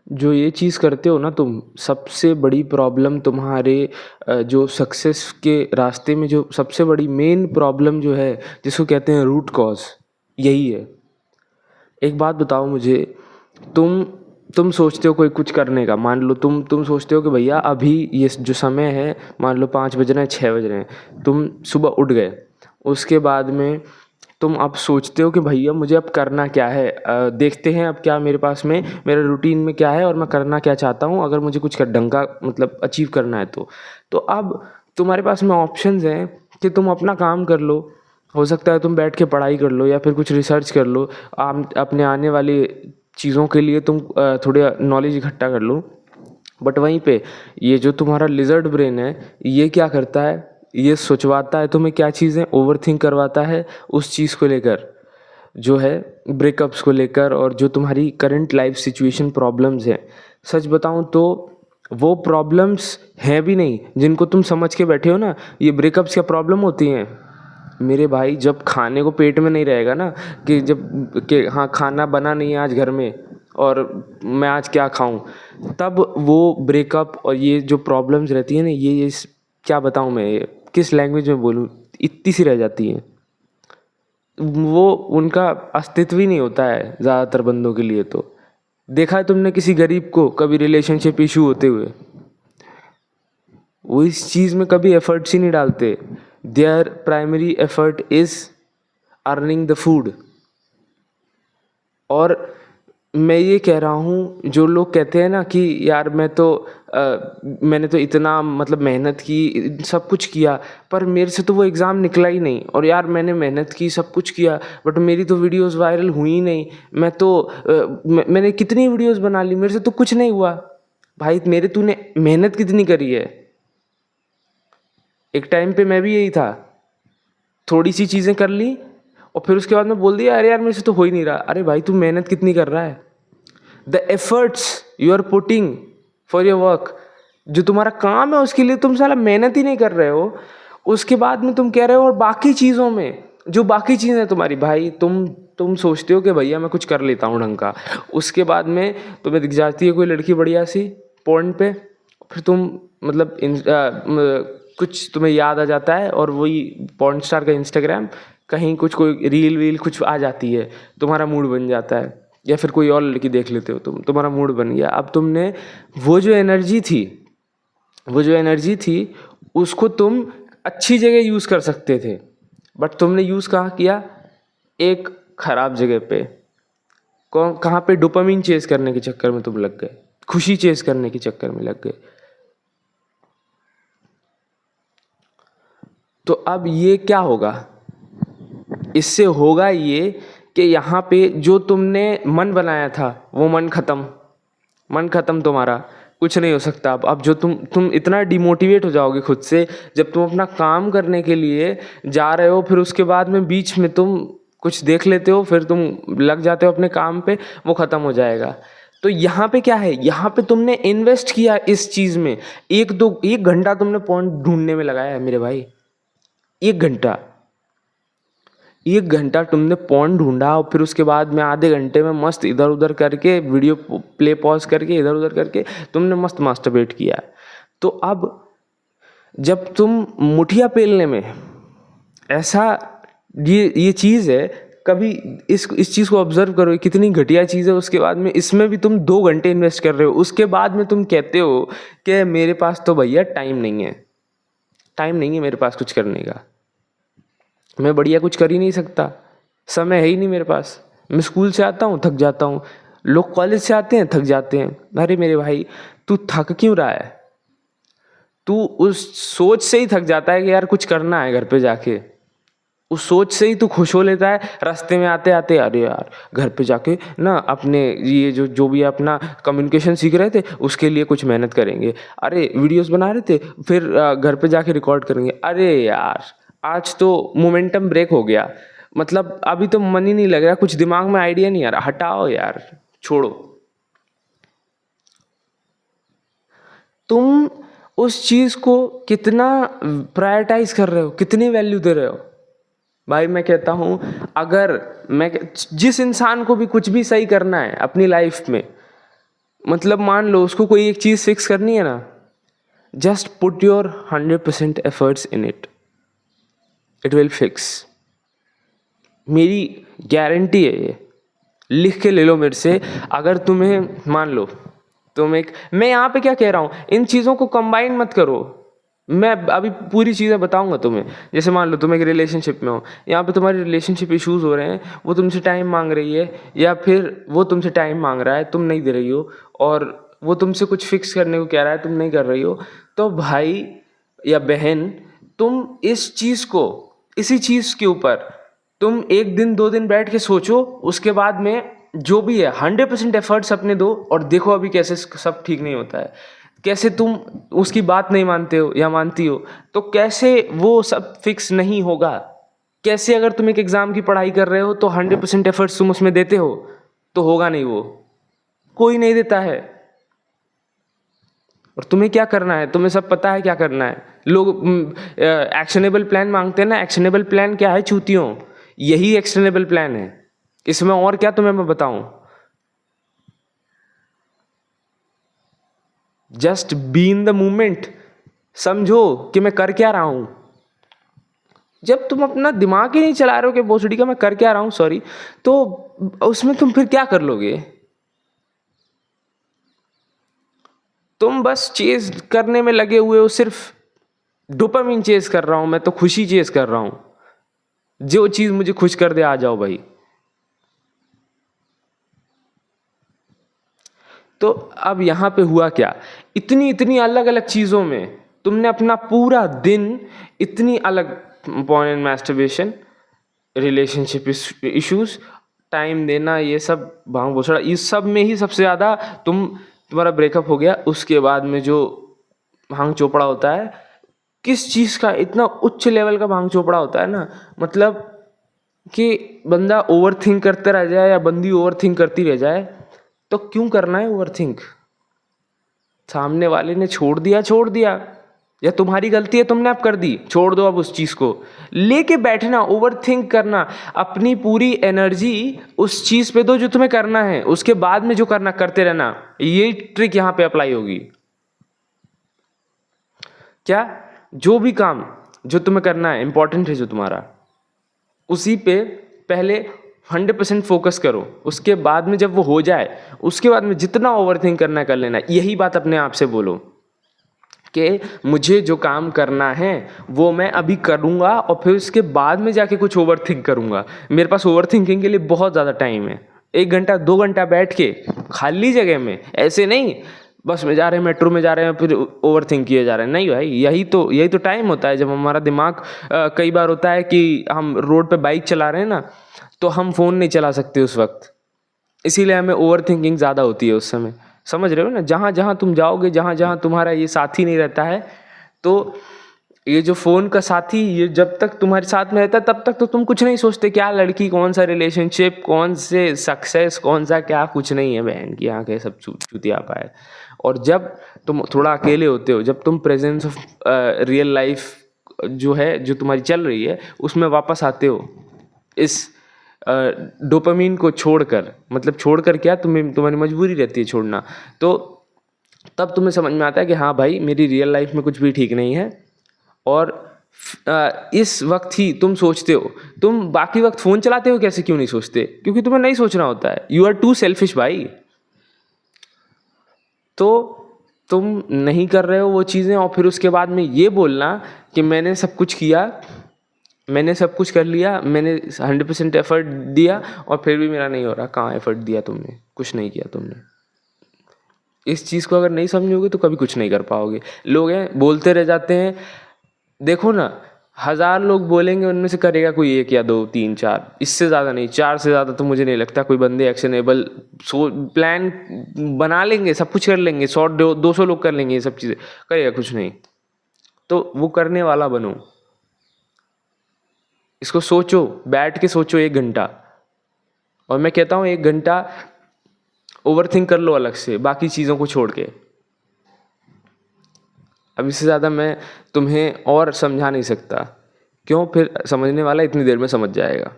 जो ये चीज़ करते हो ना तुम, सबसे बड़ी प्रॉब्लम तुम्हारे जो सक्सेस के रास्ते में जो सबसे बड़ी मेन प्रॉब्लम जो है, जिसको कहते हैं रूट कॉज, यही है। एक बात बताओ मुझे, तुम तुम सोचते हो कोई कुछ करने का, मान लो तुम सोचते हो कि भैया अभी ये जो समय है, मान लो 5 बज रहे हैं, 6 बज रहे हैं, तुम सुबह उठ गए। उसके बाद में तुम अब सोचते हो कि भैया मुझे अब करना क्या है, देखते हैं अब क्या मेरे पास में, मेरे रूटीन में क्या है और मैं करना क्या चाहता हूँ, अगर मुझे कुछ ढंग का मतलब अचीव करना है तो अब तुम्हारे पास में ऑप्शंस हैं कि तुम अपना काम कर लो। हो सकता है तुम बैठ के पढ़ाई कर लो या फिर कुछ रिसर्च कर लो, अपने आने वाली चीज़ों के लिए तुम थोड़ा नॉलेज इकट्ठा कर लो। बट वहीं पे ये जो तुम्हारा लिजर्ड ब्रेन है, ये क्या करता है, ये सोचवाता है तुम्हें क्या चीज़ें, ओवर थिंक करवाता है उस चीज़ को लेकर, जो है ब्रेकअप्स को लेकर, और जो तुम्हारी करंट लाइफ सिचुएशन प्रॉब्लम्स हैं। सच बताऊं तो वो प्रॉब्लम्स हैं भी नहीं जिनको तुम समझ के बैठे हो ना, ये ब्रेकअप्स क्या प्रॉब्लम होती हैं मेरे भाई। जब खाने को पेट में नहीं रहेगा ना, कि जब कि हाँ खाना बना नहीं है आज घर में और मैं आज क्या खाऊं, तब वो ब्रेकअप और ये जो प्रॉब्लम्स रहती है ना, ये क्या बताऊं मैं, किस लैंग्वेज में बोलूं, इतनी सी रह जाती हैं। वो उनका अस्तित्व ही नहीं होता है ज़्यादातर बंदों के लिए। तो देखा है तुमने किसी गरीब को कभी रिलेशनशिप इशू होते हुए? वो इस चीज़ में कभी एफर्ट्स ही नहीं डालते। There primary effort is earning the food. और मैं ये कह रहा हूँ, जो लोग कहते हैं ना कि यार मैंने तो इतना मतलब मेहनत की, सब कुछ किया, पर मेरे से तो वो एग्ज़ाम निकला ही नहीं, और यार मैंने मेहनत की, सब कुछ किया, बट मेरी तो वीडियोस वायरल हुई ही नहीं। मैंने कितनी वीडियोस बना ली, मेरे से तो कुछ नहीं हुआ। भाई मेरे तूने मेहनत कितनी करी है? एक टाइम पे मैं भी यही था, थोड़ी सी चीज़ें कर ली और फिर उसके बाद में बोल दिया अरे यार मेरे से तो हो ही नहीं रहा। अरे भाई तू मेहनत कितनी कर रहा है? The efforts you are putting for your work, जो तुम्हारा काम है उसके लिए तुम साला मेहनत ही नहीं कर रहे हो। उसके बाद में तुम कह रहे हो और बाकी चीज़ों में, जो बाकी चीज़ें तुम्हारी, भाई तुम सोचते हो कि भैया मैं कुछ कर लेता हूँ ढंग का, उसके बाद में तुम्हें दिख जाती है कोई लड़की बढ़िया सी पॉइंट पे, फिर तुम मतलब कुछ तुम्हें याद आ जाता है और वही पॉर्न स्टार का इंस्टाग्राम, कहीं कुछ कोई रील वील कुछ आ जाती है, तुम्हारा मूड बन जाता है, या फिर कोई और लड़की देख लेते हो तुम, तुम्हारा मूड बन गया। अब तुमने वो जो एनर्जी थी, वो जो एनर्जी थी उसको तुम अच्छी जगह यूज़ कर सकते थे, बट तुमने यूज़ कहाँ किया? एक खराब जगह पे। कौन कहाँ पे? डोपामिन चेस करने के चक्कर में तुम लग गए, खुशी चेस करने के चक्कर में लग गए। तो अब ये क्या होगा? इससे होगा ये कि यहाँ पे जो तुमने मन बनाया था वो मन खत्म, मन खत्म तुम्हारा, कुछ नहीं हो सकता। अब जो तुम इतना डिमोटिवेट हो जाओगे खुद से, जब तुम अपना काम करने के लिए जा रहे हो, फिर उसके बाद में बीच में तुम कुछ देख लेते हो, फिर तुम लग जाते हो अपने काम पे, वो ख़त्म हो जाएगा। तो यहाँ पे क्या है, यहाँ पे तुमने इन्वेस्ट किया इस चीज़ में, 1 घंटा तुमने पॉइंट ढूंढने में लगाया है मेरे भाई। 1 घंटा, 1 घंटा तुमने पॉन ढूंढा, और फिर उसके बाद में आधे घंटे में मस्त इधर उधर करके वीडियो प्ले पॉज करके इधर उधर करके तुमने मस्त मास्टरबेट किया। तो अब जब तुम मुठिया पेलने में ऐसा, ये चीज़ है, कभी इस चीज़ को ऑब्जर्व करो, कितनी घटिया चीज़ है। उसके बाद में इसमें भी तुम 2 घंटे इन्वेस्ट कर रहे हो, उसके बाद में तुम कहते हो कि मेरे पास तो भैया टाइम नहीं है, टाइम नहीं है मेरे पास कुछ करने का, मैं बढ़िया कुछ कर ही नहीं सकता, समय है ही नहीं मेरे पास। मैं स्कूल से आता हूँ थक जाता हूँ, लोग कॉलेज से आते हैं थक जाते हैं। अरे मेरे भाई तू थक क्यों रहा है? तू उस सोच से ही थक जाता है कि यार कुछ करना है घर पे जाके, उस सोच से ही तू खुश हो लेता है। रास्ते में आते आते अरे यार घर पे जाके ना अपने ये जो भी अपना कम्युनिकेशन सीख रहे थे उसके लिए कुछ मेहनत करेंगे, अरे वीडियोस बना रहे थे फिर घर पे जाके रिकॉर्ड करेंगे। अरे यार आज तो मोमेंटम ब्रेक हो गया, मतलब अभी तो मन ही नहीं लग रहा, कुछ दिमाग में आइडिया नहीं आ रहा, हटाओ यार, छोड़ो। तुम उस चीज़ को कितना प्रायोरिटाइज कर रहे हो, कितनी वैल्यू दे रहे हो? भाई मैं कहता हूँ, अगर मैं जिस इंसान को भी कुछ भी सही करना है अपनी लाइफ में, मतलब मान लो उसको कोई एक चीज़ फिक्स करनी है ना, just put your 100% efforts in it, it will fix. मेरी गारंटी है ये, लिख के ले लो मेरे से। अगर तुम्हें मान लो तुम एक, मैं यहाँ पे क्या कह रहा हूँ, इन चीज़ों को कंबाइन मत करो। मैं अभी पूरी चीज़ें बताऊंगा तुम्हें। जैसे मान लो तुम एक रिलेशनशिप में हो, यहाँ पे तुम्हारे रिलेशनशिप इश्यूज हो रहे हैं, वो तुमसे टाइम मांग रही है या फिर वो तुमसे टाइम मांग रहा है, तुम नहीं दे रही हो, और वो तुमसे कुछ फिक्स करने को कह रहा है, तुम नहीं कर रही हो, तो भाई या बहन, तुम इस चीज़ को, इसी चीज़ के ऊपर तुम एक दिन 2 दिन बैठ के सोचो, उसके बाद में जो भी है 100% एफर्ट्स अपने दो, और देखो अभी कैसे सब ठीक नहीं होता है, कैसे तुम उसकी बात नहीं मानते हो या मानती हो, तो कैसे वो सब फिक्स नहीं होगा। कैसे अगर तुम एक एग्ज़ाम की पढ़ाई कर रहे हो तो 100% एफर्ट्स तुम उसमें देते हो, तो होगा नहीं, वो कोई नहीं देता है। और तुम्हें क्या करना है, तुम्हें सब पता है क्या करना है। लोग एक्शनेबल प्लान मांगते हैं ना, एक्शनेबल प्लान क्या है चूतियों, यही एक्शनेबल प्लान है। इसमें और क्या तुम्हें मैं बताऊं, just be in the moment, समझो कि मैं कर क्या रहा हूं। जब तुम अपना दिमाग ही नहीं चला रहे हो कि भोसड़ी का मैं कर क्या रहा हूं, सॉरी, तो उसमें तुम फिर क्या कर लोगे। तुम बस चेज करने में लगे हुए हो, सिर्फ डोपामिन चेज कर रहा हूं मैं, तो खुशी चेज कर रहा हूं, जो चीज मुझे खुश कर दे आ जाओ भाई। तो अब यहाँ पे हुआ क्या, इतनी इतनी अलग अलग चीज़ों में तुमने अपना पूरा दिन, इतनी अलग porn, masturbation, relationship issues, time देना, ये सब भांग भोसड़ा, इस सब में ही सबसे ज़्यादा तुम्हारा ब्रेकअप हो गया। उसके बाद में जो भांग चोपड़ा होता है, किस चीज़ का इतना उच्च लेवल का भांग चोपड़ा होता है ना, मतलब कि बंदा ओवर थिंक करते रह जाए या बंदी ओवर थिंक करती रह जाए, तो क्यों करना है ओवर थिंक। सामने वाले ने छोड़ दिया, या तुम्हारी गलती है तुमने अब कर दी, छोड़ दो अब उस चीज को। लेके बैठना, ओवर थिंक करना, अपनी पूरी एनर्जी उस चीज पे दो जो तुम्हें करना है, उसके बाद में जो करना करते रहना। ये ट्रिक यहां पे अप्लाई होगी। क्या, जो भी काम जो तुम्हें करना है, इंपॉर्टेंट है जो तुम्हारा, उसी पे पहले 100% फोकस करो। उसके बाद में जब वो हो जाए, उसके बाद में जितना ओवर थिंक करना कर लेना। यही बात अपने आप से बोलो कि मुझे जो काम करना है वो मैं अभी करूँगा, और फिर उसके बाद में जाके कुछ ओवर थिंक करूँगा। मेरे पास ओवर थिंकिंग के लिए बहुत ज़्यादा टाइम है। 1 घंटा 2 घंटा बैठ के खाली जगह में, ऐसे नहीं बस में जा रहे हैं, मेट्रो में जा रहे हैं, फिर ओवर थिंक किए जा रहे हैं, नहीं भाई। यही तो टाइम होता है जब हमारा दिमाग, कई बार होता है कि हम रोड पे बाइक चला रहे हैं ना, तो हम फ़ोन नहीं चला सकते उस वक्त, इसीलिए हमें ओवर थिंकिंग ज़्यादा होती है उस समय। समझ रहे हो ना, जहाँ जहाँ तुम जाओगे, जहाँ जहाँ तुम्हारा ये साथी नहीं रहता है, तो ये जो फ़ोन का साथी, ये जब तक तुम्हारे साथ में रहता है तब तक तो तुम कुछ नहीं सोचते, क्या लड़की, कौन सा रिलेशनशिप, कौन से सक्सेस, कौन सा क्या, कुछ नहीं है बहन की आंखें, सब चूतिया पाए। और जब तुम थोड़ा अकेले होते हो, जब तुम प्रेजेंस ऑफ रियल लाइफ जो है, जो तुम्हारी चल रही है, उसमें वापस आते हो, इस डोपामीन को छोड़कर, मतलब छोड़कर क्या, तुम्हारी मजबूरी रहती है छोड़ना, तो तब तुम्हें समझ में आता है कि हाँ भाई, मेरी रियल लाइफ में कुछ भी ठीक नहीं है। और इस वक्त ही तुम सोचते हो। तुम बाकी वक्त फ़ोन चलाते हो कैसे, क्यों नहीं सोचते, क्योंकि तुम्हें नहीं सोचना होता है। यू आर टू सेल्फिश भाई। तो तुम नहीं कर रहे हो वो चीज़ें, और फिर उसके बाद में ये बोलना कि मैंने सब कुछ किया, मैंने सब कुछ कर लिया, मैंने 100% एफर्ट दिया, और फिर भी मेरा नहीं हो रहा। कहाँ एफर्ट दिया तुमने, कुछ नहीं किया तुमने। इस चीज़ को अगर नहीं समझोगे तो कभी कुछ नहीं कर पाओगे। लोग हैं बोलते रह जाते हैं, देखो ना, 1000 लोग बोलेंगे, उनमें से करेगा कोई 1 या 2 3 4, इससे ज़्यादा नहीं। 4 से ज़्यादा तो मुझे नहीं लगता कोई बंदे एक्शनेबल प्लान बना लेंगे, सब कुछ कर लेंगे। 100 200 लोग कर लेंगे ये सब चीज़ें, करेगा कुछ नहीं। तो वो करने वाला बनो। इसको सोचो, बैठ के सोचो 1 घंटा, और मैं कहता हूँ 1 घंटा ओवर थिंक कर लो अलग से, बाकी चीज़ों को छोड़ के। अब इससे ज़्यादा मैं तुम्हें और समझा नहीं सकता, क्यों, फिर समझने वाला इतनी देर में समझ जाएगा।